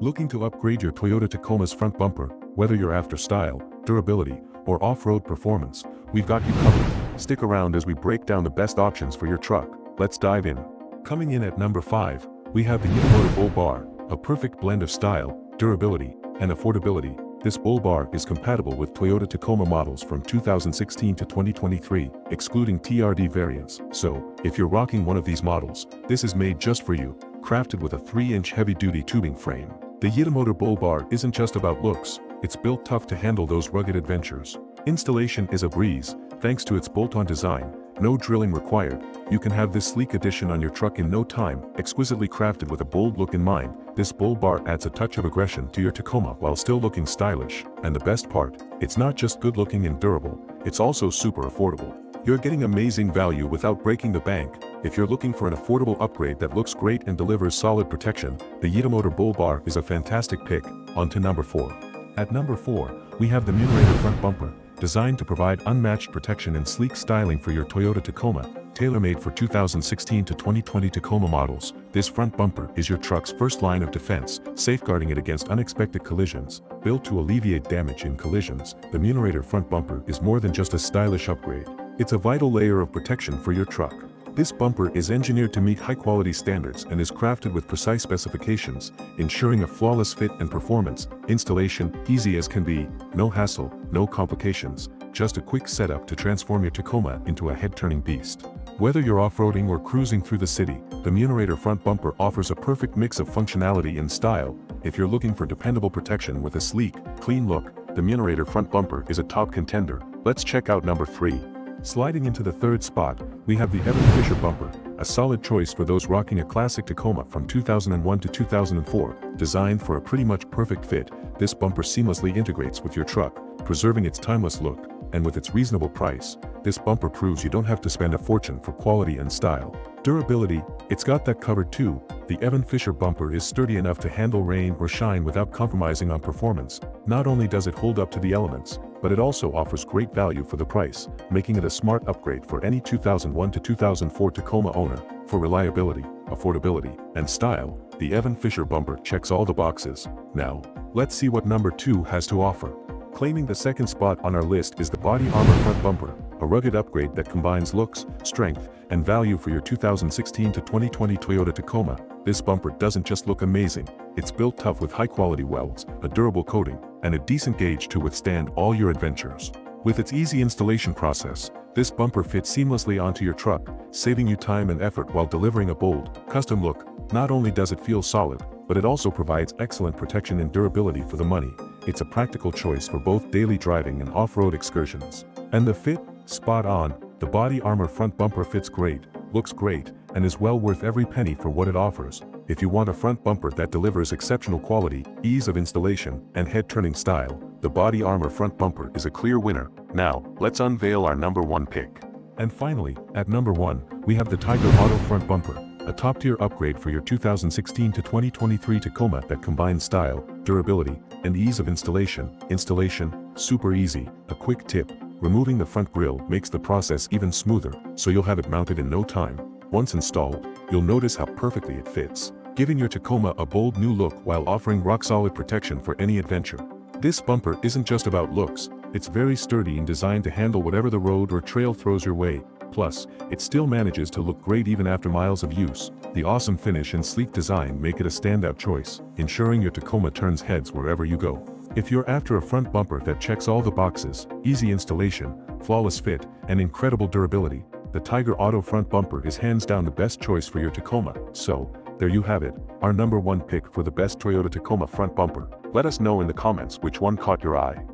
Looking to upgrade your Toyota Tacoma's front bumper? Whether you're after style, durability, or off-road performance, we've got you covered. Stick around as we break down the best options for your truck. Let's dive in. Coming in at number 5, we have the YITAMOTOR Bull Bar, a perfect blend of style, durability, and affordability. This Bull Bar is compatible with Toyota Tacoma models from 2016 to 2023, excluding TRD variants. So, if you're rocking one of these models, this is made just for you, crafted with a 3-inch heavy-duty tubing frame. The YITAMOTOR Bull Bar isn't just about looks, it's built tough to handle those rugged adventures. Installation is a breeze, thanks to its bolt-on design, no drilling required. You can have this sleek addition on your truck in no time, exquisitely crafted with a bold look in mind. This Bull Bar adds a touch of aggression to your Tacoma while still looking stylish. And the best part, it's not just good looking and durable, it's also super affordable. You're getting amazing value without breaking the bank. If you're looking for an affordable upgrade that looks great and delivers solid protection, the YITAMOTOR Bull Bar is a fantastic pick. On to number 4. At number 4, we have the munirater front bumper, designed to provide unmatched protection and sleek styling for your Toyota Tacoma. Tailor-made for 2016 to 2020 Tacoma models, this front bumper is your truck's first line of defense, safeguarding it against unexpected collisions. Built to alleviate damage in collisions, the munirater front bumper is more than just a stylish upgrade. It's a vital layer of protection for your truck. This bumper is engineered to meet high-quality standards and is crafted with precise specifications, ensuring a flawless fit and performance. Installation, easy as can be, no hassle, no complications, just a quick setup to transform your Tacoma into a head-turning beast. Whether you're off-roading or cruising through the city, the munirater front bumper offers a perfect mix of functionality and style. If you're looking for dependable protection with a sleek, clean look, the munirater front bumper is a top contender. Let's check out number 3. Sliding into the 3rd spot, we have the Heav Fisher bumper, a solid choice for those rocking a classic Tacoma from 2001 to 2004. Designed for a pretty much perfect fit, this bumper seamlessly integrates with your truck, preserving its timeless look. And with its reasonable price, this bumper proves you don't have to spend a fortune for quality and style. Durability, it's got that covered too. The Heav Fisher bumper is sturdy enough to handle rain or shine without compromising on performance. Not only does it hold up to the elements, but it also offers great value for the price, making it a smart upgrade for any 2001 to 2004 Tacoma owner. For reliability, affordability, and style, the Heav Fisher bumper checks all the boxes. Now, let's see what number 2 has to offer. Claiming the 2nd spot on our list is the body armor front bumper, a rugged upgrade that combines looks, strength, and value for your 2016 to 2020 Toyota Tacoma. This bumper doesn't just look amazing, it's built tough with high-quality welds, a durable coating, and a decent gauge to withstand all your adventures. With its easy installation process, this bumper fits seamlessly onto your truck, saving you time and effort while delivering a bold, custom look. Not only does it feel solid, but it also provides excellent protection and durability for the money. It's a practical choice for both daily driving and off-road excursions. And the fit? Spot on. The body armor front bumper fits great, looks great, and is well worth every penny for what it offers. If you want a front bumper that delivers exceptional quality, ease of installation, and head-turning style, the body armor front bumper is a clear winner. Now, let's unveil our number 1 pick. And finally, at number 1, we have the Tyger Auto Front Bumper, a top-tier upgrade for your 2016 to 2023 Tacoma that combines style, durability, and ease of installation. Installation, super easy. A quick tip: removing the front grille makes the process even smoother, so you'll have it mounted in no time. Once installed, you'll notice how perfectly it fits, giving your Tacoma a bold new look while offering rock-solid protection for any adventure. This bumper isn't just about looks, it's very sturdy and designed to handle whatever the road or trail throws your way. Plus, it still manages to look great even after miles of use. The awesome finish and sleek design make it a standout choice, ensuring your Tacoma turns heads wherever you go. If you're after a front bumper that checks all the boxes, easy installation, flawless fit, and incredible durability, the Tyger Auto Front Bumper is hands down the best choice for your Tacoma. So, there you have it, our number 1 pick for the best Toyota Tacoma front bumper. Let us know in the comments which one caught your eye.